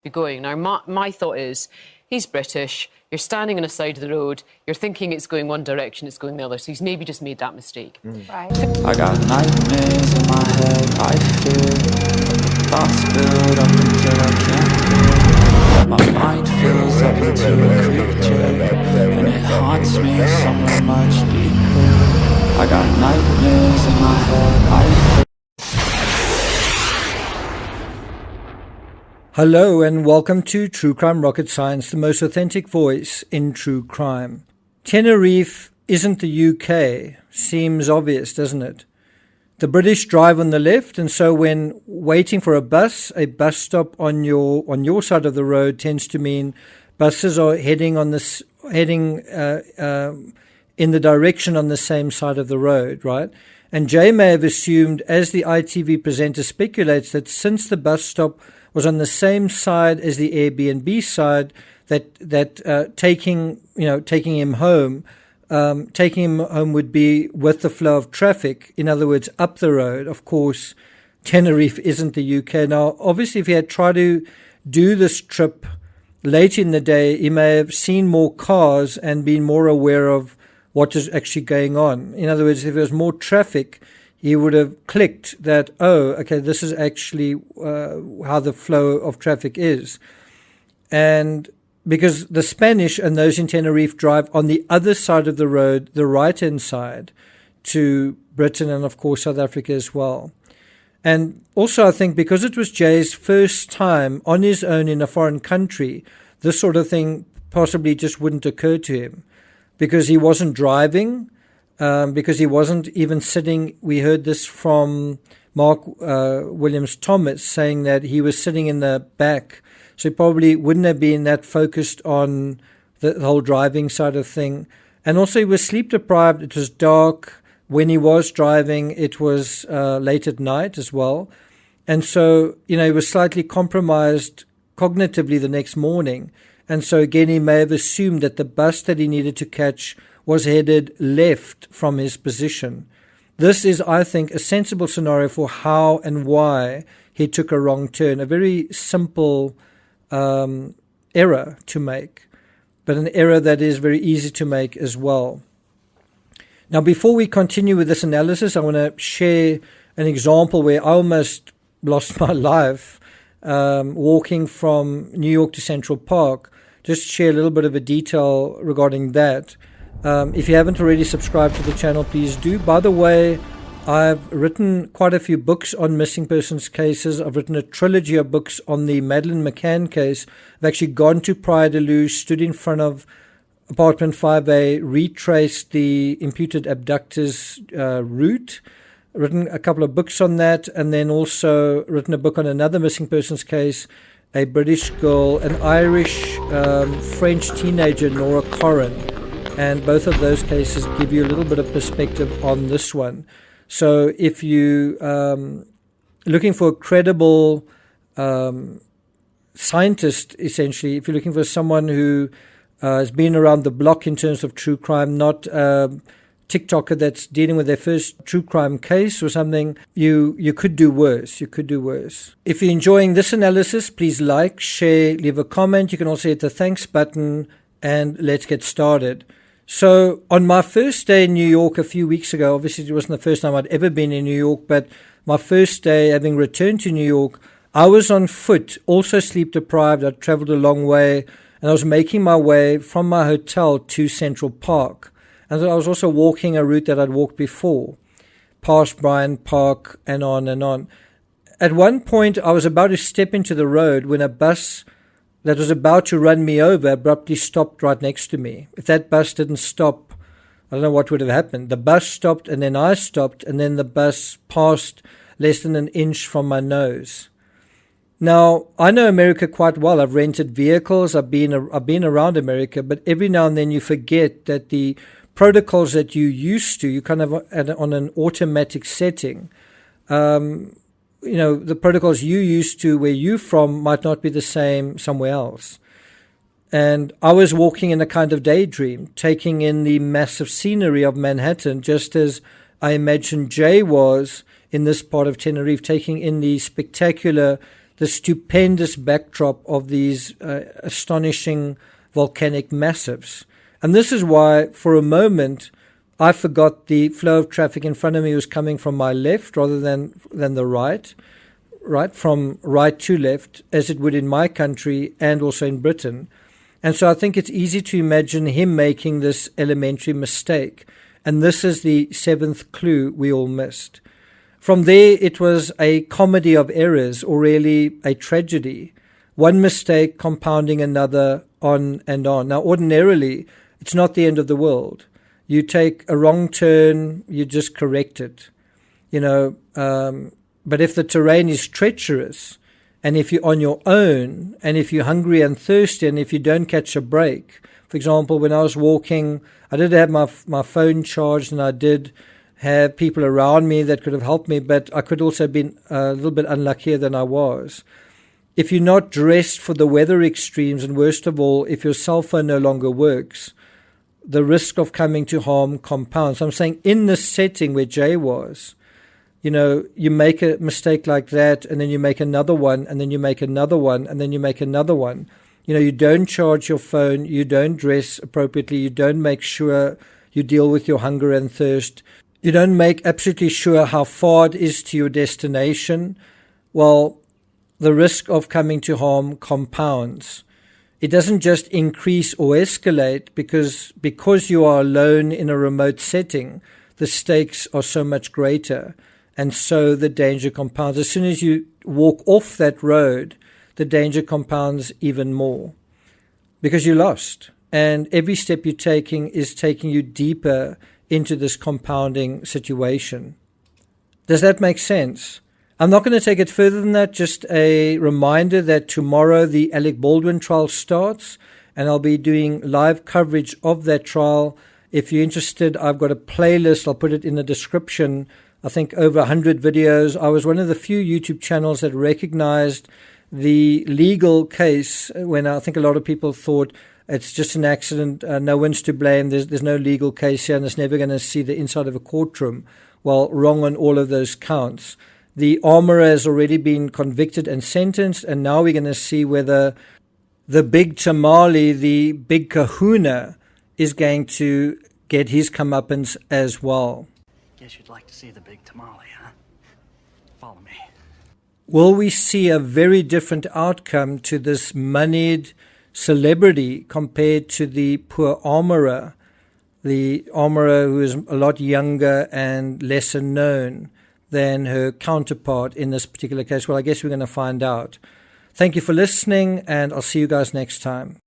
be going. Now, my thought is, he's British, you're standing on the side of the road, you're thinking it's going one direction, it's going the other, so he's maybe just made that mistake. Right. I got nightmares in my head, I fear thoughts build up until I can't hear. My mind fills up into a creature, and it haunts me somewhere much deeper. I got nightmares in my head, I fear. Hello and welcome to True Crime Rocket Science, the most authentic voice in true crime. Tenerife isn't the UK. Seems obvious, doesn't it? The British drive on the left, and so when waiting for a bus stop on your side of the road tends to mean buses are heading in the direction on the same side of the road, right? And Jay may have assumed, as the ITV presenter speculates, that since the bus stop was on the same side as the Airbnb side, that taking him home would be with the flow of traffic. In other words, up the road. Of course, Tenerife isn't the UK. Now, obviously, if he had tried to do this trip late in the day, he may have seen more cars and been more aware of what is actually going on. In other words, if there was more traffic, he would have clicked that, oh, okay, this is actually how the flow of traffic is. And because the Spanish and those in Tenerife drive on the other side of the road, the right-hand side, to Britain and, of course, South Africa as well. And also, I think because it was Jay's first time on his own in a foreign country, this sort of thing possibly just wouldn't occur to him because he wasn't driving. Because he wasn't even sitting. We heard this from Mark Williams-Thomas saying that he was sitting in the back. So he probably wouldn't have been that focused on the whole driving side of thing. And also he was sleep deprived. It was dark. When he was driving, it was late at night as well. And so, he was slightly compromised cognitively the next morning. And so again, he may have assumed that the bus that he needed to catch was headed left from his position. This is, I think, a sensible scenario for how and why he took a wrong turn. A very simple error to make, but an error that is very easy to make as well. Now, before we continue with this analysis, I want to share an example where I almost lost my life walking from New York to Central Park. Just share a little bit of a detail regarding that. If you haven't already subscribed to the channel, please do. By the way, I've written quite a few books on missing persons cases. I've written a trilogy of books on the Madeleine McCann case. I've actually gone to Praia de Luz, stood in front of apartment 5A, retraced the imputed abductor's route, written a couple of books on that, and then also written a book on another missing persons case, a British girl, an Irish French teenager, Nora Corrin. And both of those cases give you a little bit of perspective on this one. So if you looking for a credible scientist, essentially, if you're looking for someone who has been around the block in terms of true crime, not a TikToker that's dealing with their first true crime case or something, you could do worse. You could do worse. If you're enjoying this analysis, please like, share, leave a comment. You can also hit the thanks button, and let's get started. So on my first day in New York a few weeks ago, obviously it wasn't the first time I'd ever been in New York, but my first day having returned to New York, I was on foot, also sleep deprived. I'd traveled a long way, and I was making my way from my hotel to Central Park. And I was also walking a route that I'd walked before, past Bryant Park and on and on. At one point, I was about to step into the road when a bus that was about to run me over abruptly stopped right next to me. If that bus didn't stop, I don't know what would have happened. The bus stopped, and then I stopped, and then the bus passed less than an inch from my nose. Now, I know America quite well. I've rented vehicles. I've been around America, but every now and then you forget that the protocols that you used to, you kind of on an automatic setting. The protocols you used to where you're from might not be the same somewhere else. And I was walking in a kind of daydream, taking in the massive scenery of Manhattan, just as I imagine Jay was in this part of Tenerife, taking in the spectacular the stupendous backdrop of these astonishing volcanic massives. And this is why, for a moment, I forgot the flow of traffic in front of me was coming from my left rather than the right, from right to left, as it would in my country and also in Britain. And so I think it's easy to imagine him making this elementary mistake. And this is the seventh clue we all missed. From there, it was a comedy of errors, or really a tragedy. One mistake compounding another, on and on. Now, ordinarily, it's not the end of the world. You take a wrong turn, you just correct it. But if the terrain is treacherous, and if you're on your own, and if you're hungry and thirsty, and if you don't catch a break, for example, when I was walking, I did have my phone charged, and I did have people around me that could have helped me, but I could also have been a little bit unluckier than I was. If you're not dressed for the weather extremes, and worst of all, if your cell phone no longer works, the risk of coming to harm compounds. I'm saying in this setting where Jay was, you make a mistake like that, and then you make another one, and then you make another one, and then you make another one. You don't charge your phone, you don't dress appropriately, you don't make sure you deal with your hunger and thirst, you don't make absolutely sure how far it is to your destination. Well, the risk of coming to harm compounds. It doesn't just increase or escalate because you are alone in a remote setting, the stakes are so much greater. And so the danger compounds. As soon as you walk off that road, the danger compounds even more because you're lost. And every step you're taking is taking you deeper into this compounding situation. Does that make sense? I'm not going to take it further than that. Just a reminder that tomorrow the Alec Baldwin trial starts, and I'll be doing live coverage of that trial. If you're interested, I've got a playlist. I'll put it in the description. I think over 100 videos. I was one of the few YouTube channels that recognized the legal case when I think a lot of people thought it's just an accident, no one's to blame, there's no legal case here, and it's never going to see the inside of a courtroom. Well, wrong on all of those counts. The armorer has already been convicted and sentenced, and now we're going to see whether the big tamale, the big kahuna, is going to get his comeuppance as well. Guess you'd like to see the big tamale, huh? Follow me. Will we see a very different outcome to this moneyed celebrity compared to the poor armorer, the armorer who is a lot younger and lesser known than her counterpart in this particular case? Well, I guess we're going to find out. Thank you for listening, and I'll see you guys next time.